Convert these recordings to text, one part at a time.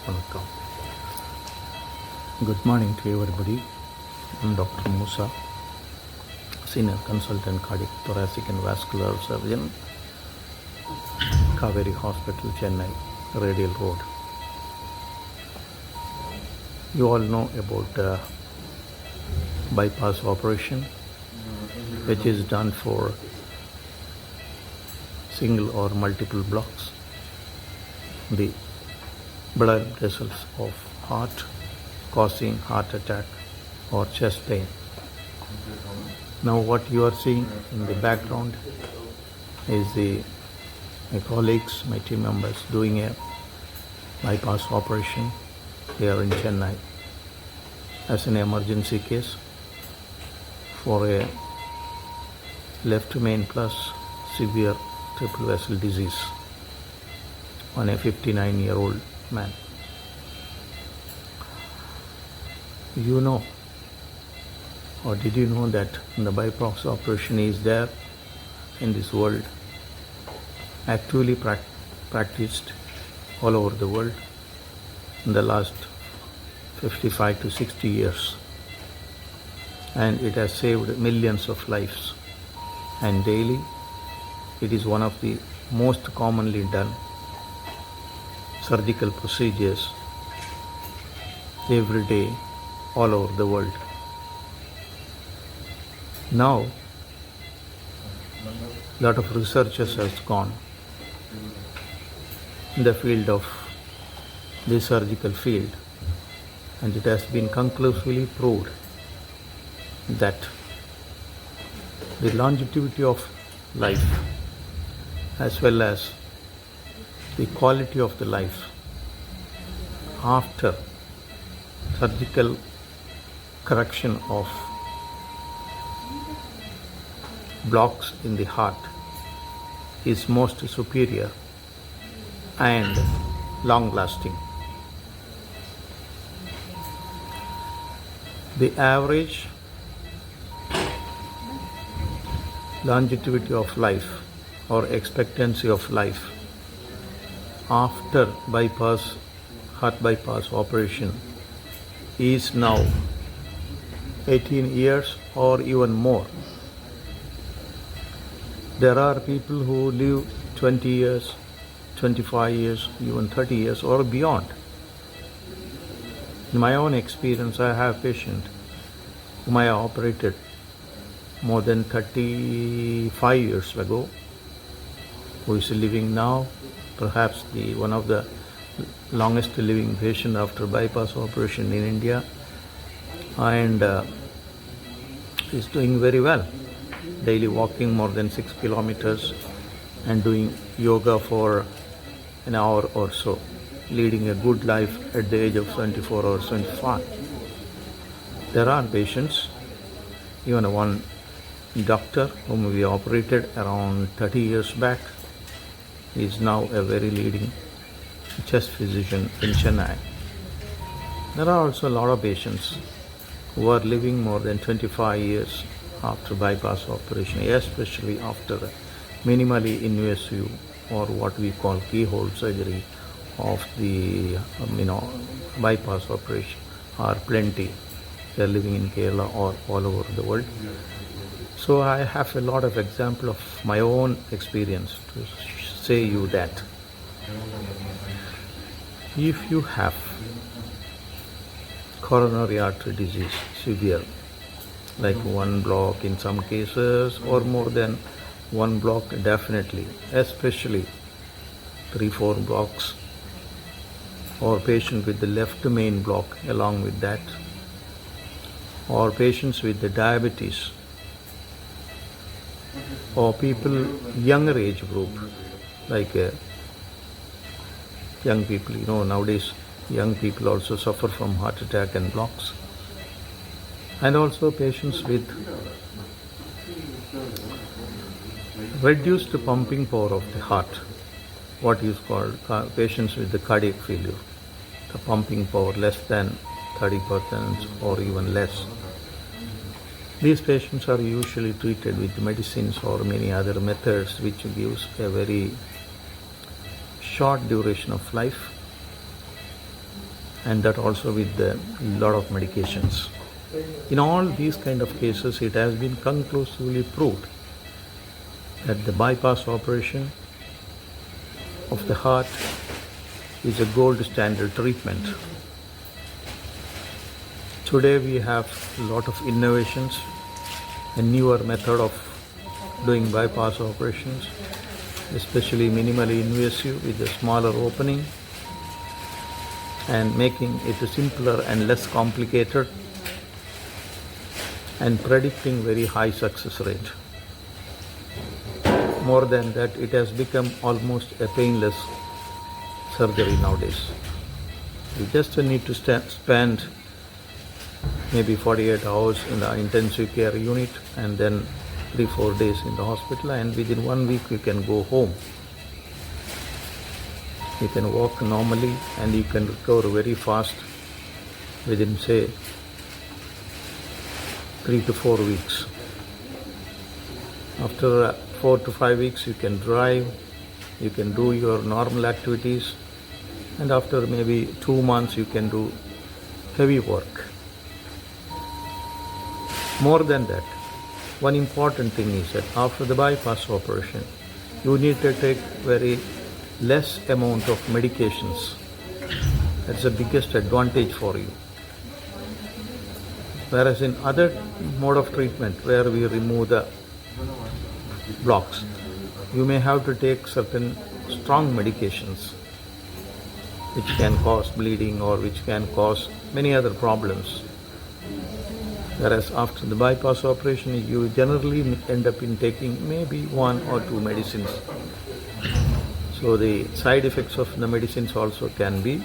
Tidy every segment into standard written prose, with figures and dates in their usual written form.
வணக்கம். Good morning to everybody. I'm Dr. Musa, Senior Consultant Cardiac, Thoracic and Vascular Surgeon, Kaveri Hospital, Chennai, Radial Road. You all know about bypass operation, which is done for single or multiple blocks. The blood vessels of heart causing heart attack or chest pain. Now what you are seeing in the background is my colleagues, my team members doing a bypass operation here in Chennai as an emergency case for a left main plus severe triple vessel disease on a 59-year-old man. You know, or did you know that the bypass operation is there in this world, actively practiced all over the world in the last 55 to 60 years, and it has saved millions of lives, and daily it is one of the most commonly done surgical procedures every day all over the world. Now, a lot of researchers has gone in the field of the surgical field, and it has been conclusively proved that the longevity of life as well as the quality of the life after surgical correction of blocks in the heart is most superior and long lasting. The average longevity of life or expectancy of life after heart bypass operation is now 18 years or even more. There are people who live 20 years, 25 years, even 30 years or beyond. In my own experience, I have patient whom I operated more than 35 years ago, who is living now, perhaps one of the longest living patient after bypass operation in India, and is doing very well, daily walking more than 6 kilometers and doing yoga for an hour or so, leading a good life at the age of 24 or 25. There are patients, even one doctor whom we operated around 30 years back is now a very leading chest physician in Chennai. There are also a lot of patients who are living more than 25 years after bypass operation, especially after minimally invasive or what we call keyhole surgery of the bypass operation are plenty. They are living in Kerala or all over the world. So I have a lot of example of my own experience to say you that if you have coronary artery disease, severe, like one block in some cases or more than one block, definitely, especially 3-4 blocks, or patient with the left main block along with that, or patients with the diabetes, or people younger age group, like young people, nowadays young people also suffer from heart attack and blocks, and also patients with reduced pumping power of the heart, what is called patients with the cardiac failure, the pumping power less than 30% or even less. These patients are usually treated with medicines or many other methods which gives a very short duration of life and that also with a lot of medications. In all these kind of cases, it has been conclusively proved that the bypass operation of the heart is a gold standard treatment. Today we have a lot of innovations, a newer method of doing bypass operations, especially minimally invasive with a smaller opening and making it simpler and less complicated and predicting very high success rate. More than that, it has become almost a painless surgery nowadays. You just need to spend maybe 48 hours in the intensive care unit and then 3-4 days in the hospital, and within 1 week you can go home. You can walk normally and you can recover very fast within, say, 3 to 4 weeks. After 4 to 5 weeks you can drive, you can do your normal activities, and after maybe 2 months you can do heavy work. More than that, one important thing is that after the bypass operation, you need to take very less amount of medications. That's the biggest advantage for you. Whereas in other mode of treatment where we remove the blocks, you may have to take certain strong medications which can cause bleeding or which can cause many other problems. Whereas after the bypass operation, you generally end up in taking maybe 1 or 2 medicines. So the side effects of the medicines also can be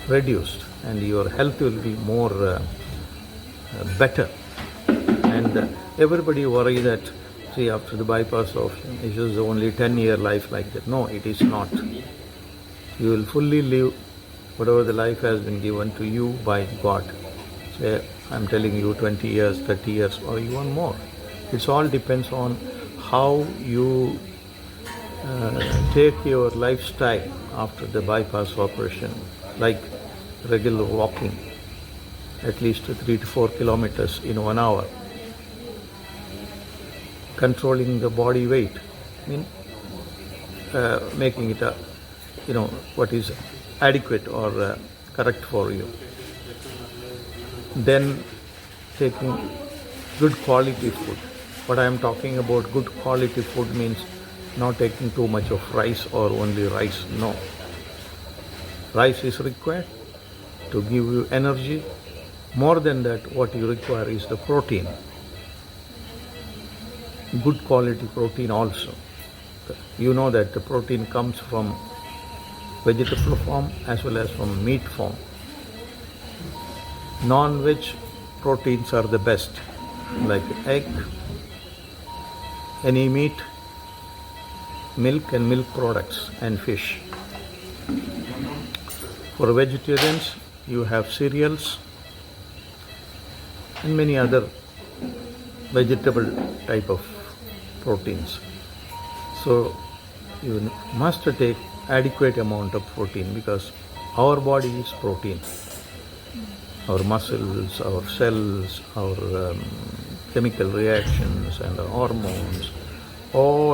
reduced and your health will be more better. And everybody worry that, see, after the bypass operation, it is only 10-year life like that. No, it is not. You will fully live whatever the life has been given to you by God. Say, I'm telling you 20 years, 30 years or even more. It all depends on how you take your lifestyle after the bypass operation, like regular walking, at least 3 to 4 kilometers in 1 hour, controlling the body weight, making it what is adequate or correct for you. Then taking good quality food. What I am talking about good quality food means not taking too much of rice or only rice. No. Rice is required to give you energy. More than that, what you require is the protein. Good quality protein also. You know that the protein comes from vegetable form as well as from meat form. Non-veg proteins are the best, like egg, any meat, milk and milk products, and fish. For vegetarians, you have cereals and many other vegetable type of proteins. So you must take adequate amount of protein because our body is protein. Our muscles, our cells, our chemical reactions and our hormones,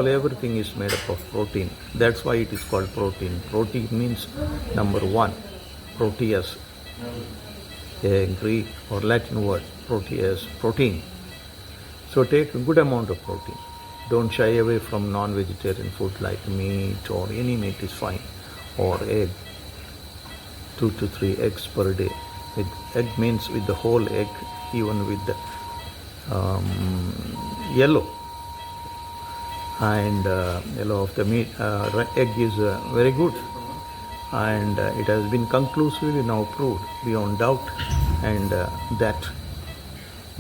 everything is made up of protein. That's why it is called protein. Protein means number 1, proteus, a Greek or Latin word, proteus, protein. So take a good amount of protein. Don't shy away from non-vegetarian food like meat or any meat is fine, or egg, 2 to 3 eggs per day. With egg means with the whole egg, even with the yellow. And yellow of the meat, egg is very good. And it has been conclusively now proved beyond doubt and that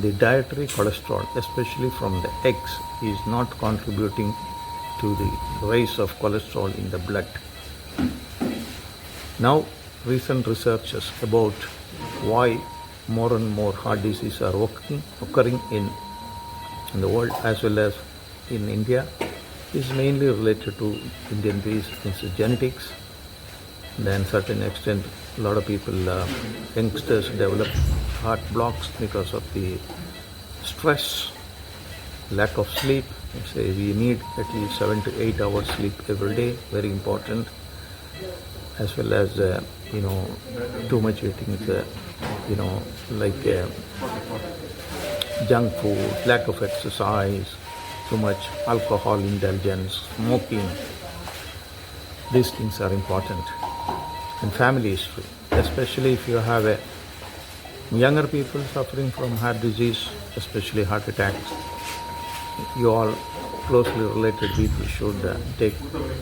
the dietary cholesterol, especially from the eggs, is not contributing to the rise of cholesterol in the blood. Now, recent researches about why more and more heart diseases are occurring in the world as well as in India is mainly related to Indian genetics Then certain extent, a lot of people, youngsters develop heart blocks because of the stress, lack of sleep. Say we need at least 7 to 8 hours sleep every day, very important, as well as too much eating, like junk food, lack of exercise, too much alcohol indulgence, smoking. These things are important. And family history, especially if you have a younger people suffering from heart disease, especially heart attacks, you all closely related people should take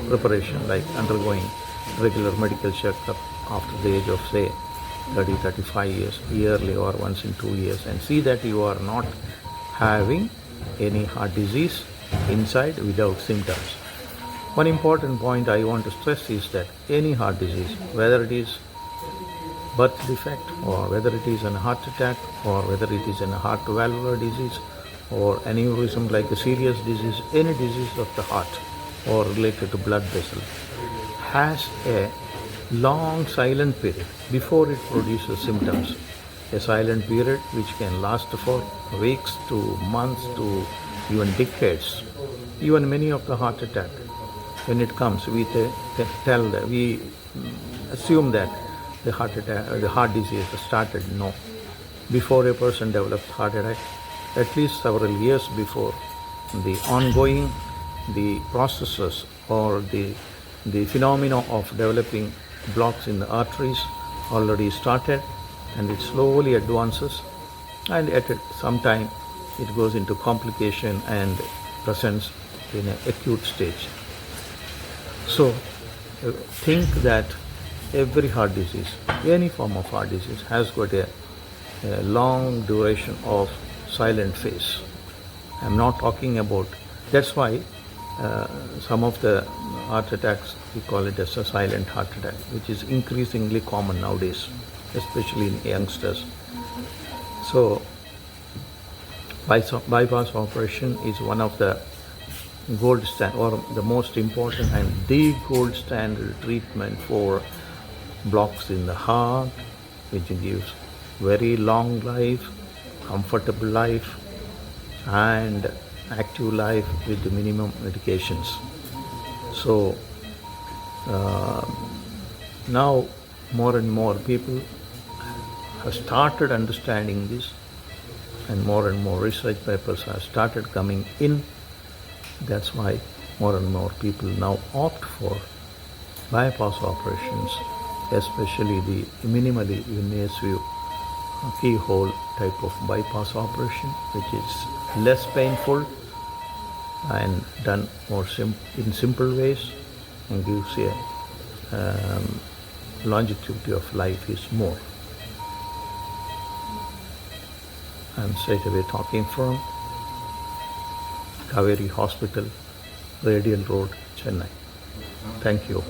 preparation like undergoing regular medical checkup after the age of say 30, 35 years, yearly or once in 2 years, and see that you are not having any heart disease inside without symptoms. One important point I want to stress is that any heart disease, whether it is birth defect or whether it is a heart attack or whether it is a heart valvular disease or aneurysm like a serious disease, any disease of the heart or related to blood vessel, has a long silent period before it produces symptoms. A silent period which can last for weeks to months to even decades. Even many of the heart attack, when it comes, we assume that the heart disease started. No. Before a person develops heart attack, at least several years before, the ongoing, the processes or the phenomena of developing blocks in the arteries already started, and it slowly advances, and at some time it goes into complication and presents in an acute stage. So think that every heart disease, any form of heart disease, has got a long duration of silent phase. I'm not talking about, that's why some of the heart attacks, we call it as a silent heart attack, which is increasingly common nowadays, especially in youngsters. So bypass operation is one of the gold standard or the most important and the gold standard treatment for blocks in the heart, which gives very long life, comfortable life, and active life with the minimum medications. So now more and more people have started understanding this, and more research papers have started coming in. That's why more and more people now opt for bypass operations, especially the minimally invasive keyhole type of bypass operation, which is less painful and done more in simple ways and gives a longevity of life is more. I'm straight away talking from Kaveri Hospital, Radial Road, Chennai. Thank you.